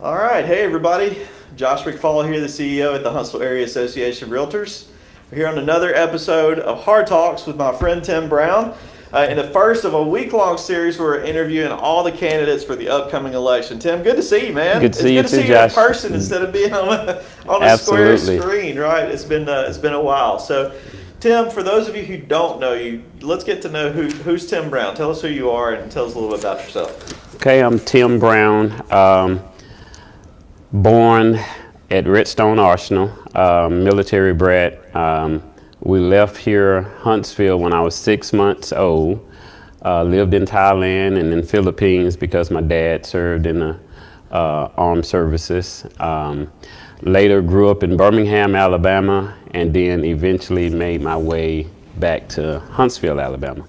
All right, hey everybody. Josh McFall here, the CEO at the Huntsville Area Association of Realtors. We're here on another episode of HAAR Talks with my friend Tim Brown. In the first of a week-long series, we're interviewing all the candidates for the upcoming election. Tim, good to see you, man. Good to see you It's good to too, see you in Josh. person instead of being on a square Absolutely. screen, right? It's been a while. So, Tim, for those of you who don't know you, let's get to know who's Tim Brown. Tell us who you are and tell us a little bit about yourself. Okay, I'm Tim Brown, born at Redstone Arsenal, military brat. We left here, Huntsville, when I was 6 months old. Lived in Thailand and in Philippines because my dad served in the armed services. Later grew up in Birmingham, Alabama, and then eventually made my way back to Huntsville, Alabama.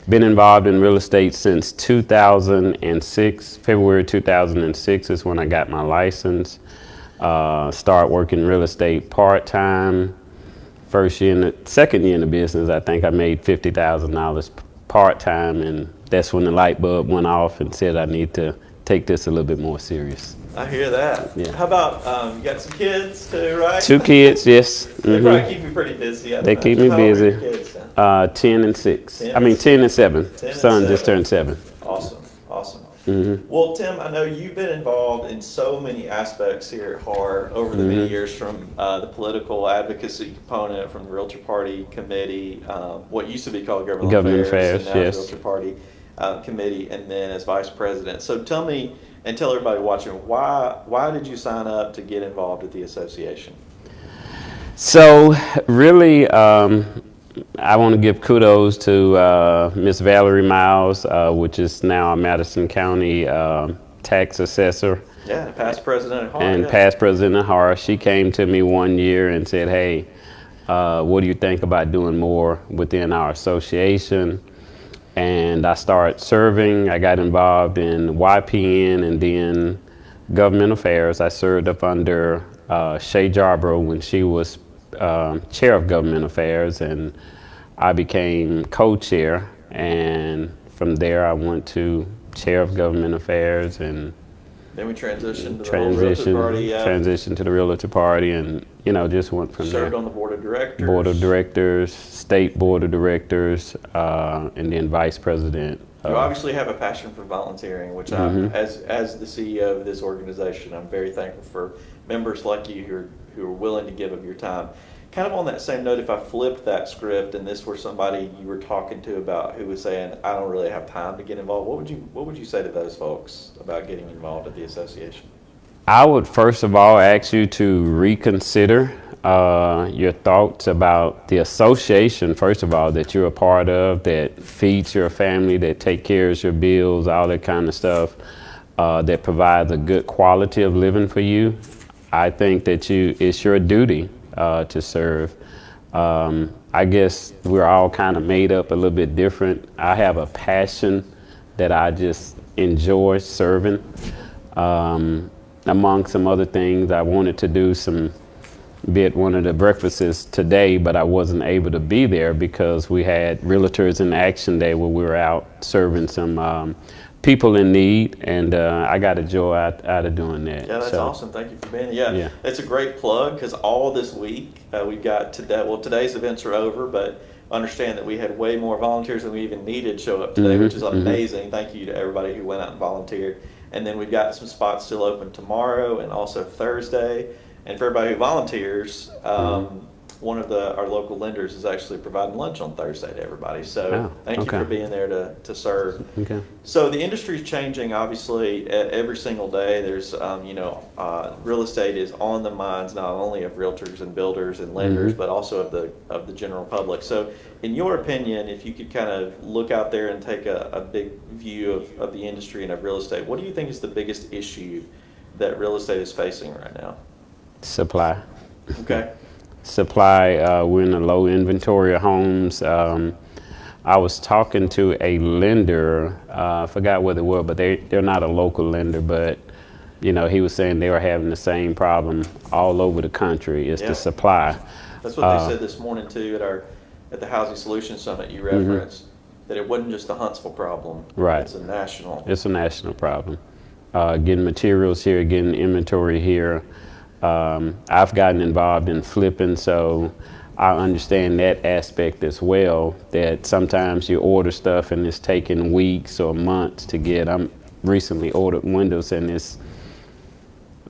Been involved in real estate since 2006. February 2006 is when I got my license. Started working real estate part-time. Second year in the business, I think I made $50,000 part-time, and that's when the light bulb went off and said I need to take this a little bit more serious. I hear that. Yeah. How about you got some kids too, right? 2 kids, yes. They probably keep you pretty busy. They keep me How old are busy. your kids now? 10 and 6. 10 I mean, and 10 and 7. 10 and Son 7. just turned 7. Awesome. Well, Tim, I know you've been involved in so many aspects here at HAAR over the many years, from the political advocacy component, from the Realtor Party Committee, what used to be called Government Affairs, and now yes. the Realtor Party Committee, and then as Vice President. So tell me, and tell everybody watching, why did you sign up to get involved with the association? So really, I want to give kudos to Miss Valerie Miles, which is now a Madison County tax assessor. Yeah, past president of HAAR. And yeah. past president of HAAR. She came to me one year and said, hey, what do you think about doing more within our association? And I started serving. I got involved in YPN and then government affairs. I served up under Shay Jarborough when she was chair of government affairs, and I became co-chair, and from there I went to chair of government affairs, and then we transitioned to the Realtor Party. Transitioned to the Realtor Party, and just went from Served there. on the board of directors. Board of directors, state board of directors, and then vice president. You obviously have a passion for volunteering, which as the CEO of this organization, I'm very thankful for members like you who are willing to give of your time. Kind of on that same note, if I flipped that script and this were somebody you were talking to about who was saying, I don't really have time to get involved, what would you say to those folks about getting involved at the association? I would first of all ask you to reconsider your thoughts about the association, first of all, that you're a part of, that feeds your family, that take care of your bills, all that kind of stuff, that provides a good quality of living for you. I think that it's your duty to serve. I guess we're all kind of made up a little bit different. I have a passion that I just enjoy serving. Among some other things, I wanted to do one of the breakfasts today, but I wasn't able to be there because we had Realtors in Action Day where we were out serving some people in need, and I got a joy out of doing that. Yeah, that's awesome. Thank you for being here. Yeah, it's a great plug because all this week we've got today. Well, today's events are over, but understand that we had way more volunteers than we even needed show up today, which is amazing. Thank you to everybody who went out and volunteered. And then we've got some spots still open tomorrow and also Thursday. And for everybody who volunteers, one of our local lenders is actually providing lunch on Thursday to everybody. So thank you for being there to serve. Okay. So the industry is changing, obviously, every single day. There's, real estate is on the minds not only of realtors and builders and lenders, but also of the general public. So in your opinion, if you could kind of look out there and take a big view of the industry and of real estate, what do you think is the biggest issue that real estate is facing right now? Supply. Okay. Supply. We're in a low inventory of homes. I was talking to a lender. I forgot what it was, but they're not a local lender. But he was saying they were having the same problem all over the country. It's the supply. That's what they said this morning too at the Housing Solutions Summit you referenced. That it wasn't just a Huntsville problem. Right. It's a national. It's a national problem. getting materials here, getting inventory here. I've gotten involved in flipping, so I understand that aspect as well, that sometimes you order stuff and it's taking weeks or months to get. I'm recently ordered windows and it's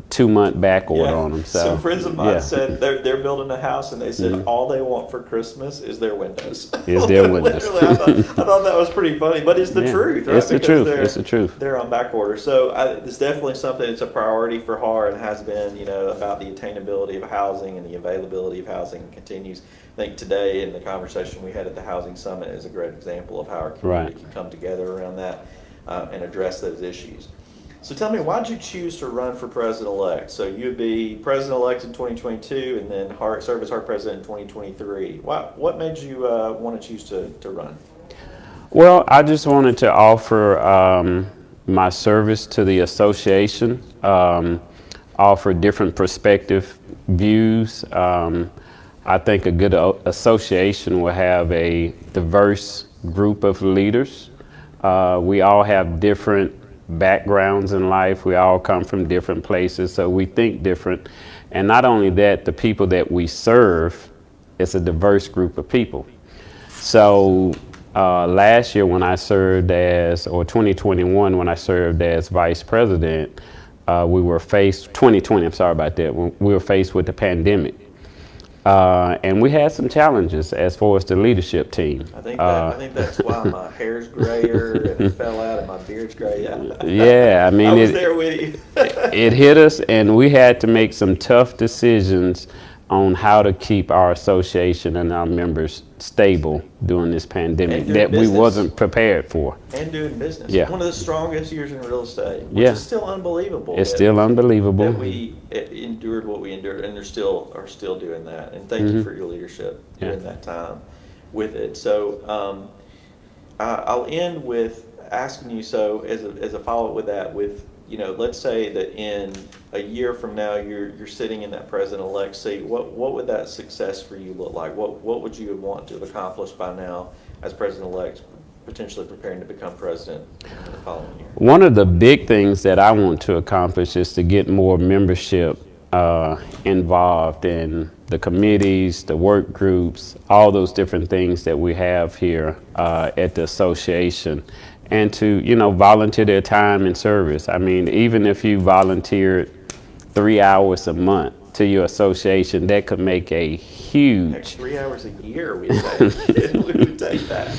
2-month back order on them. So some friends of mine said they're building a house and they said all they want for Christmas is their windows. Is their windows. Literally, I thought that was pretty funny, but it's the truth, right? It's the truth. It's the truth. They're on back order. So it's definitely something that's a priority for HAAR and has been, about the attainability of housing and the availability of housing continues. I think today in the conversation we had at the Housing Summit is a great example of how our community can come together around that and address those issues. So tell me, why did you choose to run for president-elect? So you'd be president-elect in 2022 and then serve as HAAR president in 2023. What made you want to choose to run? Well, I just wanted to offer my service to the association, offer different perspective views. I think a good association will have a diverse group of leaders. We all have different backgrounds in life. We all come from different places, so we think different. And not only that, the people that we serve, it's a diverse group of people. So last year when I served or 2021 when I served as vice president, 2020, I'm sorry about that, we were faced with the pandemic. And we had some challenges as far as the leadership team. I think that's why my hair's grayer and it fell out and my beard's gray. Yeah, I mean, I was there with you. It hit us, and we had to make some tough decisions on how to keep our association and our members stable during this pandemic that we wasn't prepared for. And doing business. Yeah. One of the strongest years in real estate, which is still unbelievable. It's still unbelievable. That we endured what we endured, and are still doing that. And thank you for your leadership during that time with it. So I'll end with asking you, so as a follow-up with that, let's say that in a year from now you're sitting in that president-elect seat. What would that success for you look like? What would you want to have accomplished by now as president-elect, potentially preparing to become president in the following year? One of the big things that I want to accomplish is to get more membership involved in the committees, the work groups, all those different things that we have here at the association. And to, volunteer their time and service. I mean, even if you volunteered 3 hours a month to your association, that could make a huge... Heck, 3 hours a year we would take that.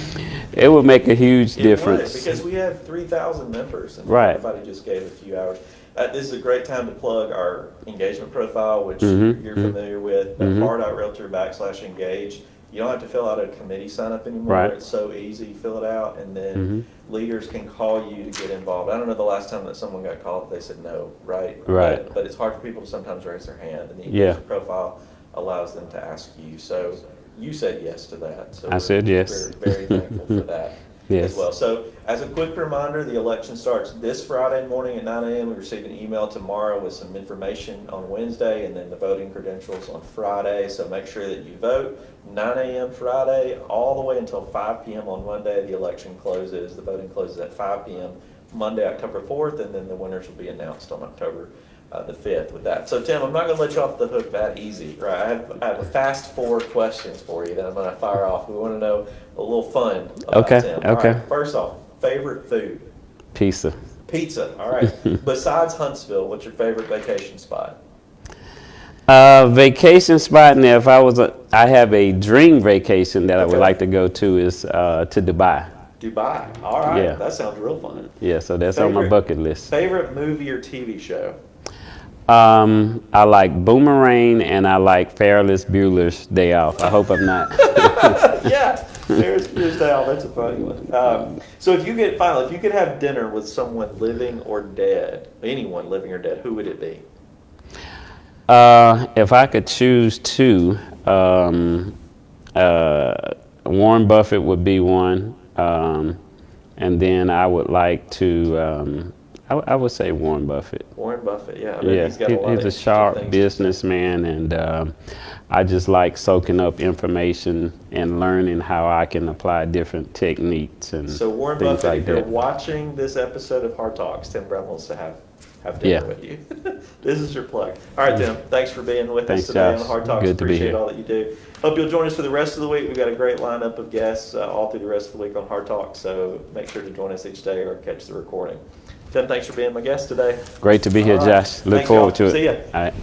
It would make a huge difference. Because we have 3,000 members, and right. Everybody just gave a few hours. This is a great time to plug our engagement profile, which you're familiar with, HAAR.realtor/engage. You don't have to fill out a committee sign-up anymore. Right. It's so easy. You fill it out, and then leaders can call you to get involved. I don't know the last time that someone got called, they said no, right? Right. But it's hard for people to sometimes raise their hand, and the engagement profile allows them to ask you. So you said yes to that. So I said yes. We're very thankful for that. Yes. As well. So as a quick reminder, the election starts this Friday morning at 9 a.m. We receive an email tomorrow with some information on Wednesday, and then the voting credentials on Friday. So make sure that you vote 9 a.m. Friday all the way until 5 p.m. on Monday. The election closes. The voting closes at 5 p.m. Monday, October 4th, and then the winners will be announced on October the 5th with that. So Tim, I'm not going to let you off the hook that easy, right? I have a fast 4 questions for you that I'm going to fire off. We want to know a little fun about Tim. All right, first off, favorite food? Pizza. Pizza, all right. Besides Huntsville, what's your favorite vacation spot? Vacation spot, now if I have a dream vacation that I would like to go to is to Dubai. Dubai, all right. Yeah. That sounds real fun. Yeah, so that's on my bucket list. Favorite movie or TV show? I like Boomerang and I like Ferris Bueller's Day Off. I hope I'm not. Yeah, Ferris Bueller's Day Off. That's a funny one. So if you could have dinner with someone living or dead, anyone living or dead, who would it be? If I could choose 2, Warren Buffett would be one, and then I would like to. I would say Warren Buffett. Warren Buffett, yeah. Yeah, he's a sharp businessman, and I just like soaking up information and learning how I can apply different techniques and so Warren things Buffett, like if you're that. watching this episode of HAAR Talks, Tim Brown wants to have have dinner Yeah. with you. This is your plug. All right, Tim. Thanks for being with Thanks, us today on Josh. the Hard Talks. Good to be Appreciate here. all that you do. Hope you'll join us for the rest of the week. We've got a great lineup of guests all through the rest of the week on Hard Talks, so make sure to join us each day or catch the recording. Tim, thanks for being my guest today. Great to be here, All right. Josh. Look Thanks, forward y'all. to it. See ya. All right.